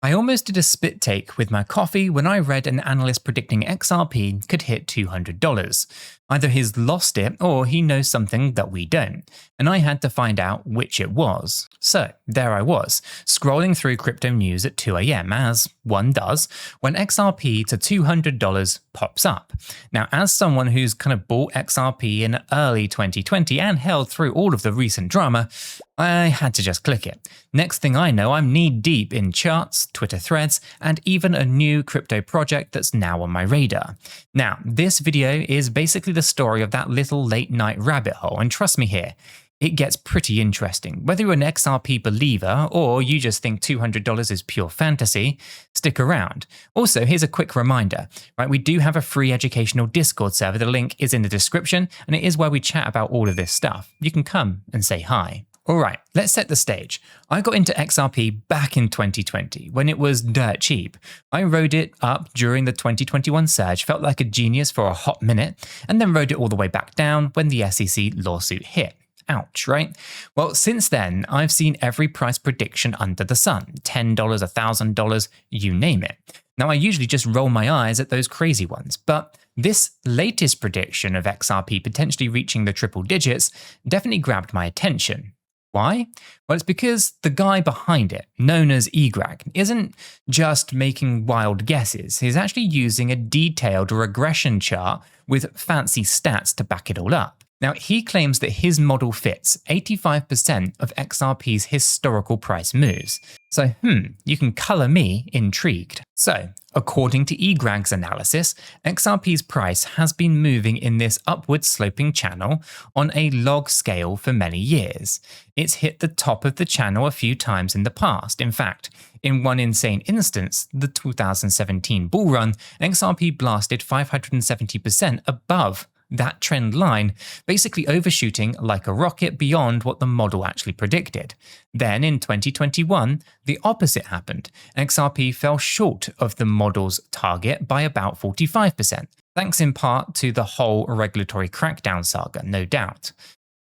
I almost did a spit take with my coffee when I read an analyst predicting XRP could hit $200. Either he's lost it or he knows something that we don't, and I had to find out which it was. So there I was, scrolling through crypto news at 2 AM, as one does, when XRP to $200 pops up. Now, as someone who's kind of bought XRP in early 2020 and held through all of the recent drama, I had to just click it. Next thing I know, I'm knee deep in charts, Twitter threads, and even a new crypto project that's now on my radar. Now, this video is basically the story of that little late night rabbit hole, and trust me here, it gets pretty interesting. Whether you're an XRP believer or you just think $200 is pure fantasy, stick around. Also, here's a quick reminder, right? We do have a free educational Discord server. The link is in the description, and it is where we chat about all of this stuff. You can come and say hi. Alright, let's set the stage. I got into XRP back in 2020 when it was dirt cheap. I rode it up during the 2021 surge, felt like a genius for a hot minute, and then rode it all the way back down when the SEC lawsuit hit. Ouch, right? Well, since then, I've seen every price prediction under the sun, $10, $1,000, you name it. Now, I usually just roll my eyes at those crazy ones, but this latest prediction of XRP potentially reaching the triple digits definitely grabbed my attention. Why? Well, it's because the guy behind it, known as 𝗗𝗗𝗀𝗰𝗋, isn't just making wild guesses. He's actually using a detailed regression chart with fancy stats to back it all up. Now, he claims that his model fits 85% of XRP's historical price moves. So, you can colour me intrigued. So, according to 𝗗𝗗𝗀𝗋's analysis, XRP's price has been moving in this upward sloping channel on a log scale for many years. It's hit the top of the channel a few times in the past. In fact, in one insane instance, the 2017 bull run, XRP blasted 570% above that trend line, basically overshooting like a rocket beyond what the model actually predicted. Then in 2021, the opposite happened. XRP fell short of the model's target by about 45%, thanks in part to the whole regulatory crackdown saga, no doubt.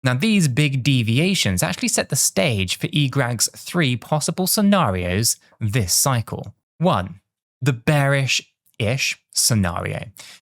Now, these big deviations actually set the stage for 𝗗𝗗𝗀𝗋's three possible scenarios this cycle. 1. The bearish-ish scenario.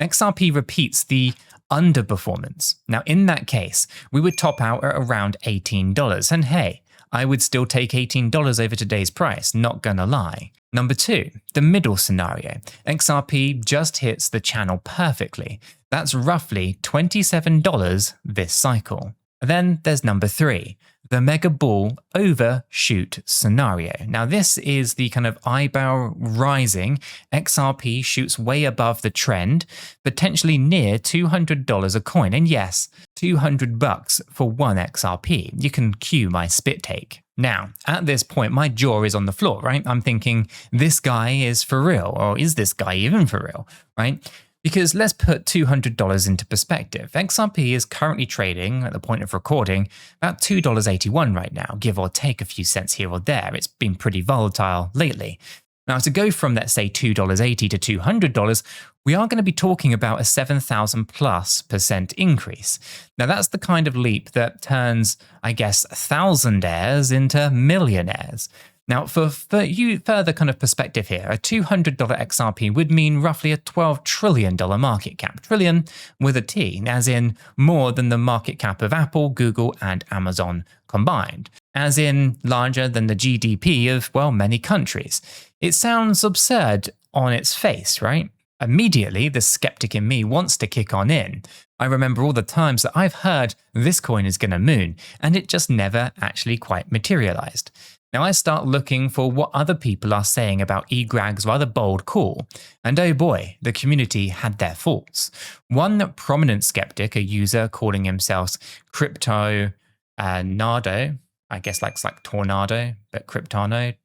XRP repeats the underperformance. Now, in that case, we would top out at around $18, and hey, I would still take $18 over today's price, not gonna lie. Number 2, the middle scenario. XRP just hits the channel perfectly. That's roughly $27 this cycle. Then there's number 3, the mega bull overshoot scenario. Now, this is the kind of eyebrow rising. XRP shoots way above the trend, potentially near $200 a coin. And yes, $200 for one XRP. You can cue my spit take. Now, at this point, my jaw is on the floor, right? I'm thinking, this guy is for real, or is this guy even for real, right? Because let's put $200 into perspective. XRP is currently trading, at the point of recording, about $2.81 right now, give or take a few cents here or there. It's been pretty volatile lately. Now, to go from, let's say, $2.80 to $200, we are going to be talking about a 7,000+% increase. Now, that's the kind of leap that turns, I guess, thousandaires into millionaires. Now, for further kind of perspective here, a $200 XRP would mean roughly a $12 trillion market cap. Trillion with a T, as in more than the market cap of Apple, Google, and Amazon combined. As in larger than the GDP of, well, many countries. It sounds absurd on its face, right? Immediately, the skeptic in me wants to kick on in. I remember all the times that I've heard this coin is going to moon, and it just never actually quite materialized. Now I start looking for what other people are saying about 𝗗𝗗𝗀𝗋's rather bold call, and oh boy, the community had their faults. One prominent skeptic, a user calling himself 𝗗𝗗𝗀𝗋nardo, I guess like tornado, but Cryptonado.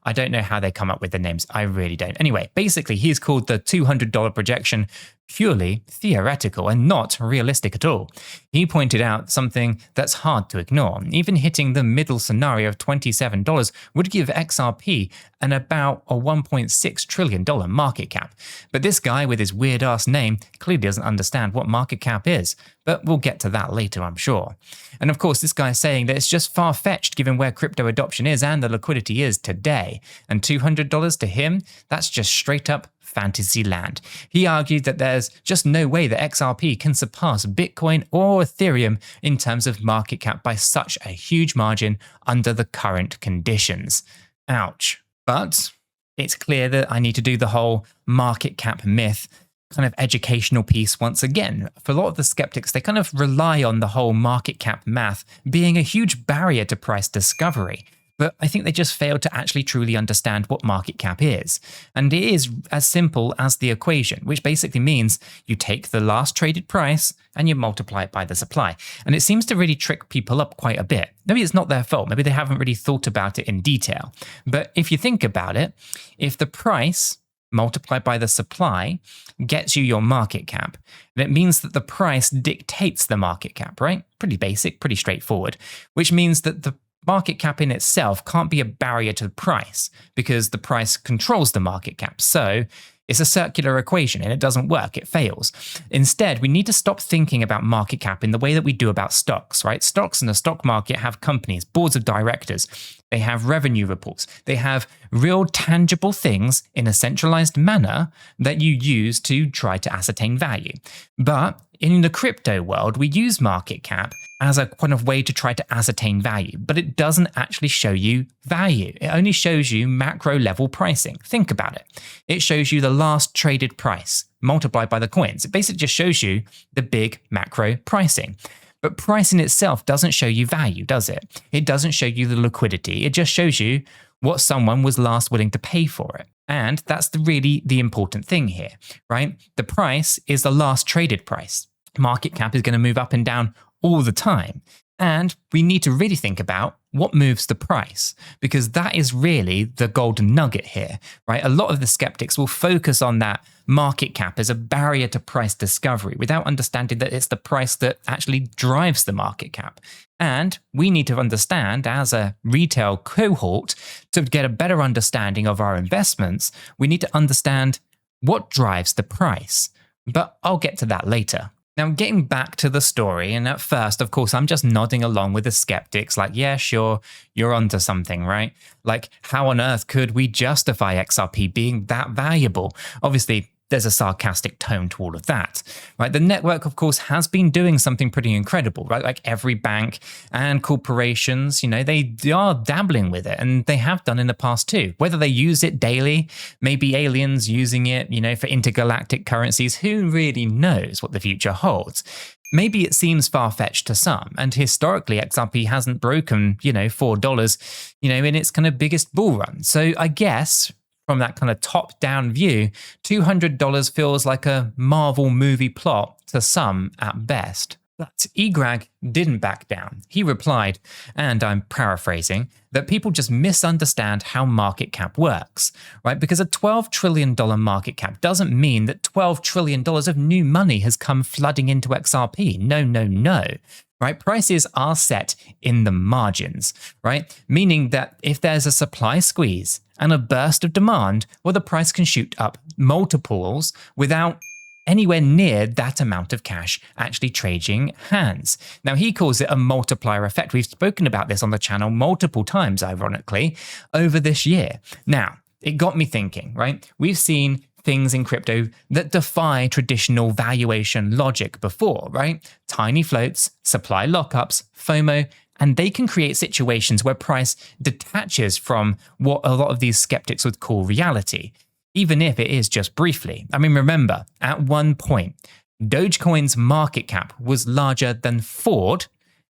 I don't know how they come up with the names. I really don't. Anyway, basically, he's called the $200 projection purely theoretical and not realistic at all. He pointed out something that's hard to ignore. Even hitting the middle scenario of $27 would give XRP an about a $1.6 trillion market cap. But this guy with his weird-ass name clearly doesn't understand what market cap is. But we'll get to that later, I'm sure. And of course, this guy is saying that it's just far-fetched given where crypto adoption is and the liquidity is today. And $200 to him, that's just straight up fantasy land. He argued that there's just no way that XRP can surpass Bitcoin or Ethereum in terms of market cap by such a huge margin under the current conditions. Ouch. But it's clear that I need to do the whole market cap myth kind of educational piece once again. For a lot of the skeptics, they kind of rely on the whole market cap math being a huge barrier to price discovery. But I think they just failed to actually truly understand what market cap is. And it is as simple as the equation, which basically means you take the last traded price and you multiply it by the supply. And it seems to really trick people up quite a bit. Maybe it's not their fault. Maybe they haven't really thought about it in detail. But if you think about it, if the price multiplied by the supply gets you your market cap, and it means that the price dictates the market cap, right? Pretty basic, pretty straightforward, which means that the market cap in itself can't be a barrier to the price because the price controls the market cap. So it's a circular equation and it doesn't work, it fails. Instead, we need to stop thinking about market cap in the way that we do about stocks, right? Stocks in the stock market have companies, boards of directors, they have revenue reports, they have real tangible things in a centralized manner that you use to try to ascertain value. But in the crypto world, we use market cap as a kind of way to try to ascertain value, but it doesn't actually show you value. It only shows you macro level pricing. Think about it. It shows you the last traded price multiplied by the coins. It basically just shows you the big macro pricing. But pricing itself doesn't show you value, does it? It doesn't show you the liquidity. It just shows you what someone was last willing to pay for it. And that's really the important thing here, right? The price is the last traded price. Market cap is going to move up and down all the time. And we need to really think about what moves the price, because that is really the golden nugget here, right? A lot of the skeptics will focus on that market cap as a barrier to price discovery without understanding that it's the price that actually drives the market cap. And we need to understand, as a retail cohort, to get a better understanding of our investments, we need to understand what drives the price. But I'll get to that later. Now, getting back to the story, and at first, of course, I'm just nodding along with the skeptics like, yeah, sure, you're onto something, right? Like, how on earth could we justify XRP being that valuable? Obviously, there's a sarcastic tone to all of that, right? The network, of course, has been doing something pretty incredible, right? Like every bank and corporations, they are dabbling with it, and they have done in the past too. Whether they use it daily, maybe aliens using it, for intergalactic currencies, who really knows what the future holds? Maybe it seems far-fetched to some, and historically XRP hasn't broken, $4, in its kind of biggest bull run. So I guess from that kind of top-down view, $200 feels like a Marvel movie plot to some at best. But Egrag didn't back down. He replied, and I'm paraphrasing, that people just misunderstand how market cap works, right? Because a $12 trillion market cap doesn't mean that $12 trillion of new money has come flooding into XRP. No. Right? Prices are set in the margins, right? Meaning that if there's a supply squeeze and a burst of demand, well, the price can shoot up multiples without anywhere near that amount of cash actually trading hands. Now, he calls it a multiplier effect. We've spoken about this on the channel multiple times, ironically, over this year. Now, it got me thinking, right? We've seen things in crypto that defy traditional valuation logic before, right? Tiny floats, supply lockups, FOMO, and they can create situations where price detaches from what a lot of these skeptics would call reality, even if it is just briefly. I mean, remember, at one point, Dogecoin's market cap was larger than Ford,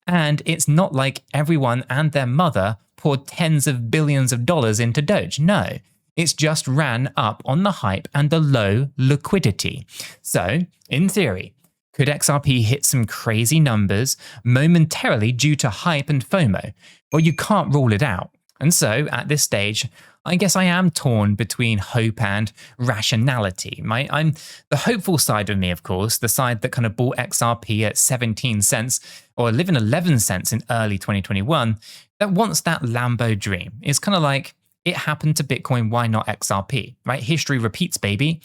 and it's not like everyone and their mother poured tens of billions of dollars into Doge. No. It's just ran up on the hype and the low liquidity. So, in theory, could XRP hit some crazy numbers momentarily due to hype and FOMO? Well, you can't rule it out. And so, at this stage, I guess I am torn between hope and rationality. I'm the hopeful side of me, of course, the side that kind of bought XRP at 17 cents or 11 cents in early 2021, that wants that Lambo dream. It's kind of like, it happened to Bitcoin, why not XRP, right? History repeats, baby.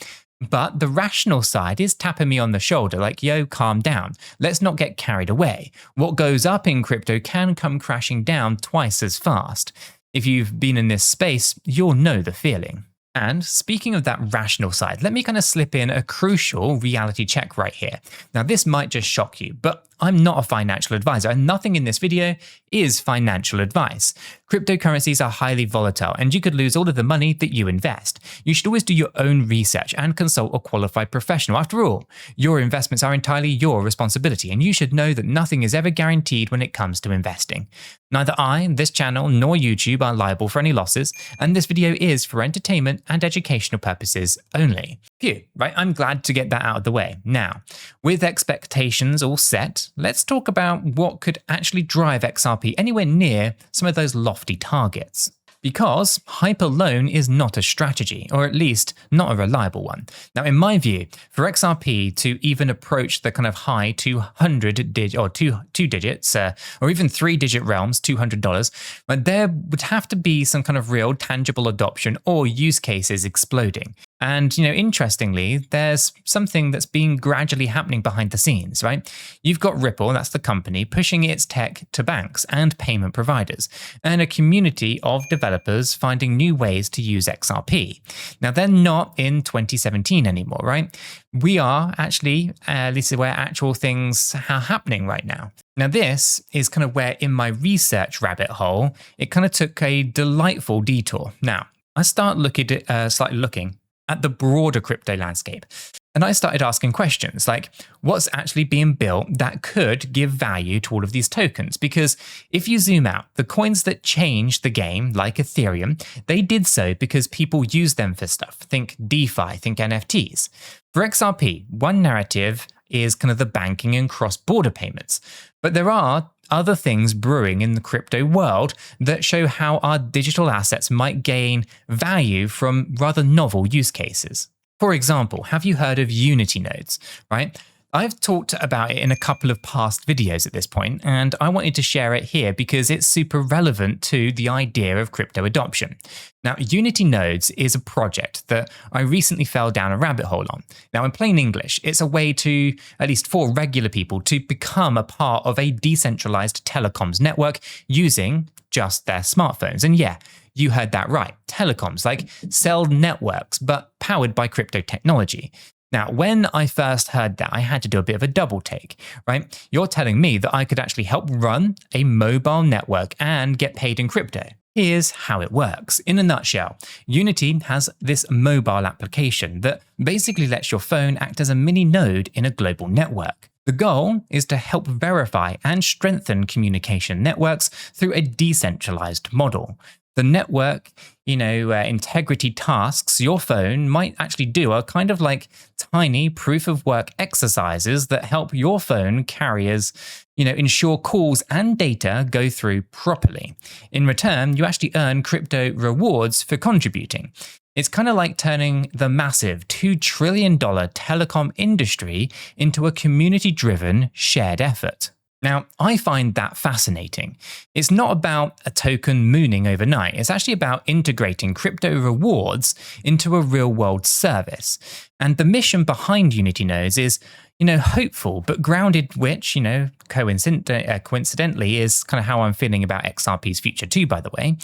But the rational side is tapping me on the shoulder like, yo, calm down. Let's not get carried away. What goes up in crypto can come crashing down twice as fast. If you've been in this space, you'll know the feeling. And speaking of that rational side, let me kind of slip in a crucial reality check right here. Now, this might just shock you, but I'm not a financial advisor, and nothing in this video is financial advice. Cryptocurrencies are highly volatile, and you could lose all of the money that you invest. You should always do your own research and consult a qualified professional. After all, your investments are entirely your responsibility, and you should know that nothing is ever guaranteed when it comes to investing. Neither I, this channel, nor YouTube are liable for any losses, and this video is for entertainment and educational purposes only. Phew, right? I'm glad to get that out of the way. Now, with expectations all set, let's talk about what could actually drive XRP anywhere near some of those lofty targets. Because hype alone is not a strategy, or at least not a reliable one. Now, in my view, for XRP to even approach the kind of high 200 or two digits, or even 3-digit realms, $200, but there would have to be some kind of real tangible adoption or use cases exploding. And, interestingly, there's something that's been gradually happening behind the scenes, right? You've got Ripple, that's the company, pushing its tech to banks and payment providers, and a community of developers finding new ways to use XRP. Now, they're not in 2017 anymore, right? We are actually, this is where actual things are happening right now. Now, this is kind of where, in my research rabbit hole, it kind of took a delightful detour. Now, I start slightly looking at the broader crypto landscape. And I started asking questions like, what's actually being built that could give value to all of these tokens? Because if you zoom out, the coins that changed the game, like Ethereum, they did so because people use them for stuff. Think DeFi, think NFTs. For XRP, one narrative is kind of the banking and cross-border payments. But there are other things brewing in the crypto world that show how our digital assets might gain value from rather novel use cases. For example, have you heard of Unity nodes, right? I've talked about it in a couple of past videos at this point, and I wanted to share it here because it's super relevant to the idea of crypto adoption. Now, Unity nodes is a project that I recently fell down a rabbit hole on. Now, in plain English, it's a way to, at least for regular people, to become a part of a decentralized telecoms network using just their smartphones. And yeah, you heard that right. Telecoms, like cell networks, but powered by crypto technology. Now, when I first heard that, I had to do a bit of a double take, right? You're telling me that I could actually help run a mobile network and get paid in crypto. Here's how it works. In a nutshell, Unity has this mobile application that basically lets your phone act as a mini node in a global network. The goal is to help verify and strengthen communication networks through a decentralized model. The network, integrity tasks your phone might actually do are kind of like tiny proof of work exercises that help your phone carriers, ensure calls and data go through properly. In return, you actually earn crypto rewards for contributing. It's kind of like turning the massive $2 trillion telecom industry into a community-driven shared effort. Now, I find that fascinating. It's not about a token mooning overnight. It's actually about integrating crypto rewards into a real-world service. And the mission behind Unity nodes is, hopeful, but grounded, which, coincidentally is kind of how I'm feeling about XRP's future too, by the way.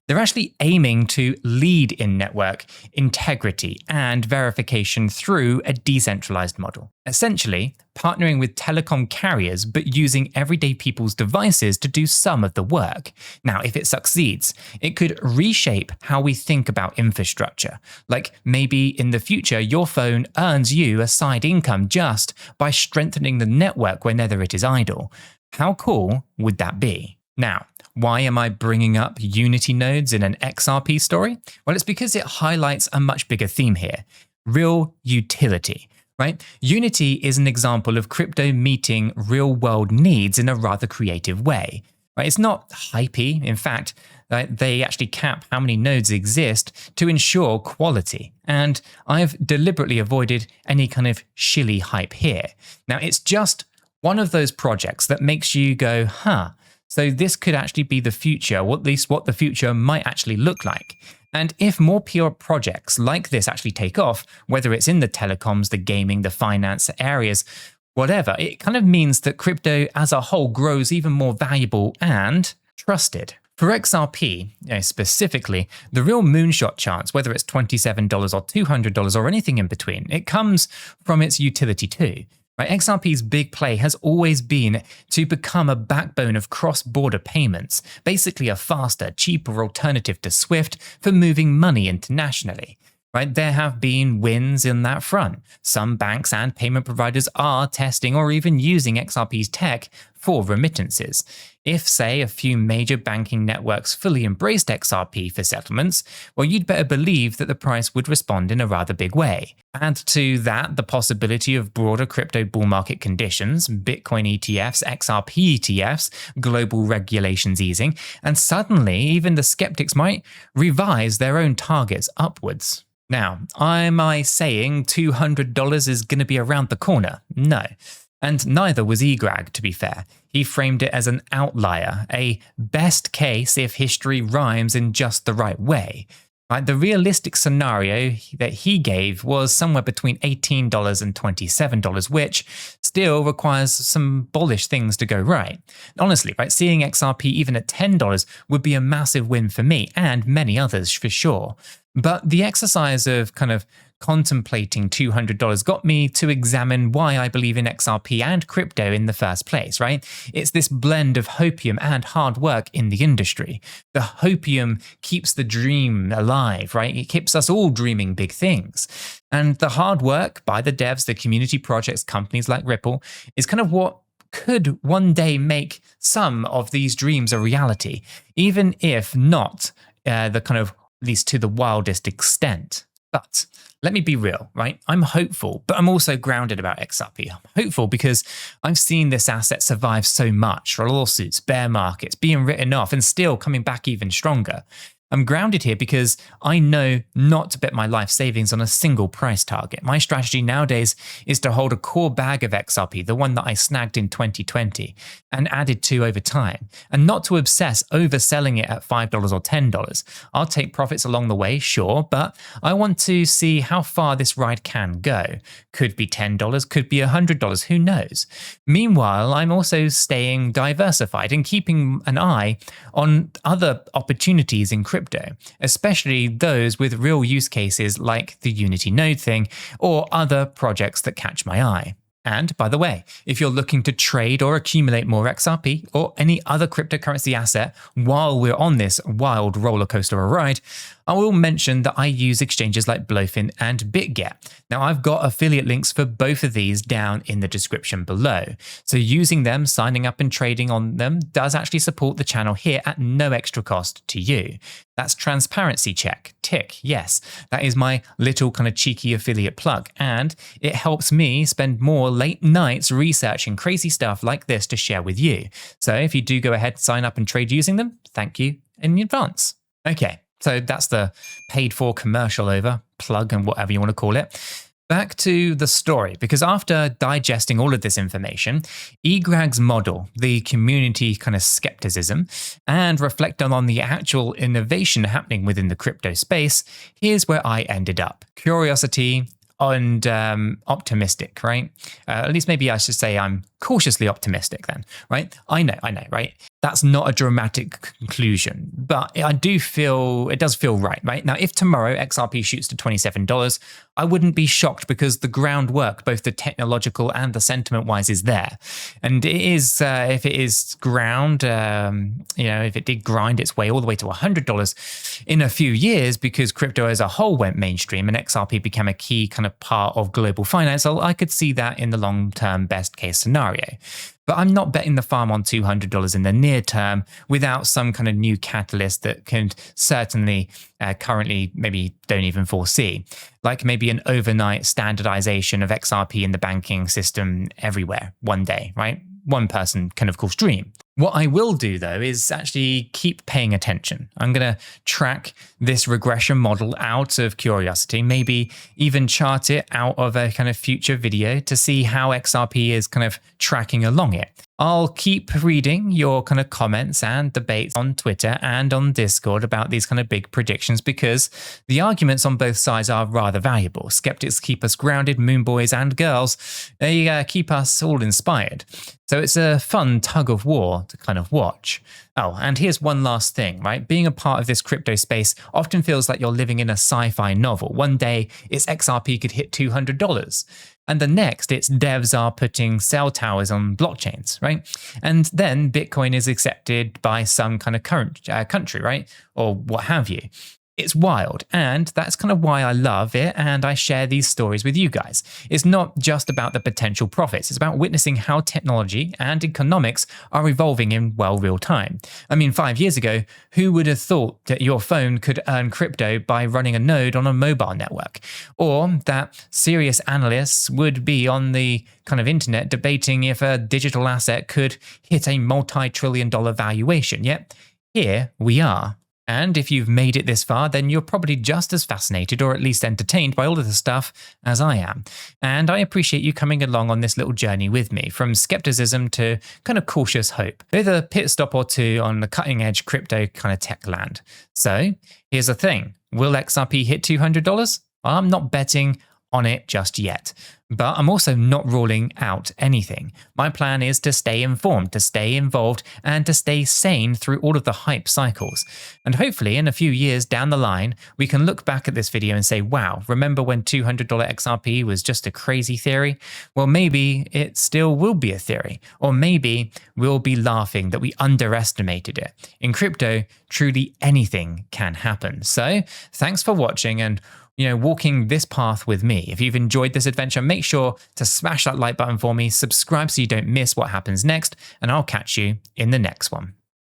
They're actually aiming to lead in network integrity and verification through a decentralized model. Essentially, partnering with telecom carriers, but using everyday people's devices to do some of the work. Now, if it succeeds, it could reshape how we think about infrastructure. Like maybe in the future, your phone earns you a side income just by strengthening the network whenever it is idle. How cool would that be? Now, why am I bringing up Unity nodes in an XRP story? Well, it's because it highlights a much bigger theme here: real utility, right? Unity is an example of crypto meeting real-world needs in a rather creative way. Right? It's not hypey. In fact, They actually cap how many nodes exist to ensure quality. And I've deliberately avoided any kind of shilly hype here. Now, it's just one of those projects that makes you go, so this could actually be the future, or at least what the future might actually look like. And if more pure projects like this actually take off, whether it's in the telecoms, the gaming, the finance areas, whatever, it kind of means that crypto as a whole grows even more valuable and trusted. For XRP, specifically, the real moonshot chance, whether it's $27 or $200 or anything in between, it comes from its utility too. XRP's big play has always been to become a backbone of cross-border payments, basically a faster, cheaper alternative to SWIFT for moving money internationally. There have been wins in that front. Some banks and payment providers are testing or even using XRP's tech for remittances. If, say, a few major banking networks fully embraced XRP for settlements, well, you'd better believe that the price would respond in a rather big way. Add to that the possibility of broader crypto bull market conditions, Bitcoin ETFs, XRP ETFs, global regulations easing, and suddenly even the skeptics might revise their own targets upwards. Now, am I saying $200 is going to be around the corner? No. And neither was eGrag, to be fair. He framed it as an outlier, a best case if history rhymes in just the right way. The realistic scenario that he gave was somewhere between $18 and $27, which still requires some bullish things to go right. Honestly, seeing XRP even at $10 would be a massive win for me and many others for sure. But the exercise of kind of contemplating $200 got me to examine why I believe in XRP and crypto in the first place, It's this blend of hopium and hard work in the industry. The hopium keeps the dream alive, It keeps us all dreaming big things. And the hard work by the devs, the community projects, companies like Ripple, is kind of what could one day make some of these dreams a reality, even if not the kind of, at least to the wildest extent. But let me be real, I'm hopeful, but I'm also grounded about XRP. I'm hopeful because I've seen this asset survive so much, lawsuits, bear markets, being written off, and still coming back even stronger. I'm grounded here because I know not to bet my life savings on a single price target. My strategy nowadays is to hold a core bag of XRP, the one that I snagged in 2020, and added to over time, and not to obsess overselling it at $5 or $10. I'll take profits along the way, sure, but I want to see how far this ride can go. Could be $10, could be $100, who knows? Meanwhile, I'm also staying diversified and keeping an eye on other opportunities in crypto, especially those with real use cases like the Unity Node thing or other projects that catch my eye. And by the way, if you're looking to trade or accumulate more XRP or any other cryptocurrency asset while we're on this wild roller coaster of a ride, I will mention that I use exchanges like Blowfin and BitGet. Now, I've got affiliate links for both of these down in the description below. So using them, signing up and trading on them does actually support the channel here at no extra cost to you. That's transparency check, tick, yes. That is my little kind of cheeky affiliate plug, and it helps me spend more late nights researching crazy stuff like this to share with you. So if you do go ahead, sign up and trade using them, thank you in advance. Okay, so that's the paid for commercial over, plug and whatever you want to call it. Back to the story, because after digesting all of this information, eGrag's model, the community kind of skepticism, and reflecting on the actual innovation happening within the crypto space, here's where I ended up. Curiosity and optimistic, at least maybe I should say I'm cautiously optimistic then, I know, That's not a dramatic conclusion, but it does feel right? Now, if tomorrow XRP shoots to $27, I wouldn't be shocked because the groundwork, both the technological and the sentiment-wise, is there. And it is, if it is ground, if it did grind its way all the way to $100 in a few years because crypto as a whole went mainstream and XRP became a key kind of part of global finance, I could see that in the long-term best case scenario. But I'm not betting the farm on $200 in the near term without some kind of new catalyst that can certainly currently maybe don't even foresee, like maybe an overnight standardization of XRP in the banking system everywhere one day, One person can, of course, dream. What I will do, though, is actually keep paying attention. I'm going to track this regression model out of curiosity, maybe even chart it out of a kind of future video to see how XRP is kind of tracking along it. I'll keep reading your kind of comments and debates on Twitter and on Discord about these kind of big predictions because the arguments on both sides are rather valuable. Skeptics keep us grounded, moon boys and girls, they keep us all inspired. So it's a fun tug of war to kind of watch. Oh, and here's one last thing, right? Being a part of this crypto space often feels like you're living in a sci-fi novel. One day, its XRP could hit $200. And the next, its devs are putting cell towers on blockchains, right? And then Bitcoin is accepted by some kind of current country, right? Or what have you. It's wild, and that's kind of why I love it, and I share these stories with you guys. It's not just about the potential profits, it's about witnessing how technology and economics are evolving in, well, real time. I mean, 5 years ago, who would have thought that your phone could earn crypto by running a node on a mobile network? Or that serious analysts would be on the kind of internet debating if a digital asset could hit a multi-trillion-dollar valuation. Yet, here we are. And if you've made it this far, then you're probably just as fascinated or at least entertained by all of the stuff as I am. And I appreciate you coming along on this little journey with me, from skepticism to kind of cautious hope, with a pit stop or two on the cutting edge crypto kind of tech land. So here's the thing. Will XRP hit $200? I'm not betting on it just yet. But I'm also not ruling out anything. My plan is to stay informed, to stay involved, and to stay sane through all of the hype cycles. And hopefully in a few years down the line, we can look back at this video and say, wow, remember when $200 XRP was just a crazy theory? Well, maybe it still will be a theory. Or maybe we'll be laughing that we underestimated it. In crypto, truly anything can happen. So thanks for watching and walking this path with me. If you've enjoyed this adventure, make sure to smash that like button for me, subscribe so you don't miss what happens next, and I'll catch you in the next one.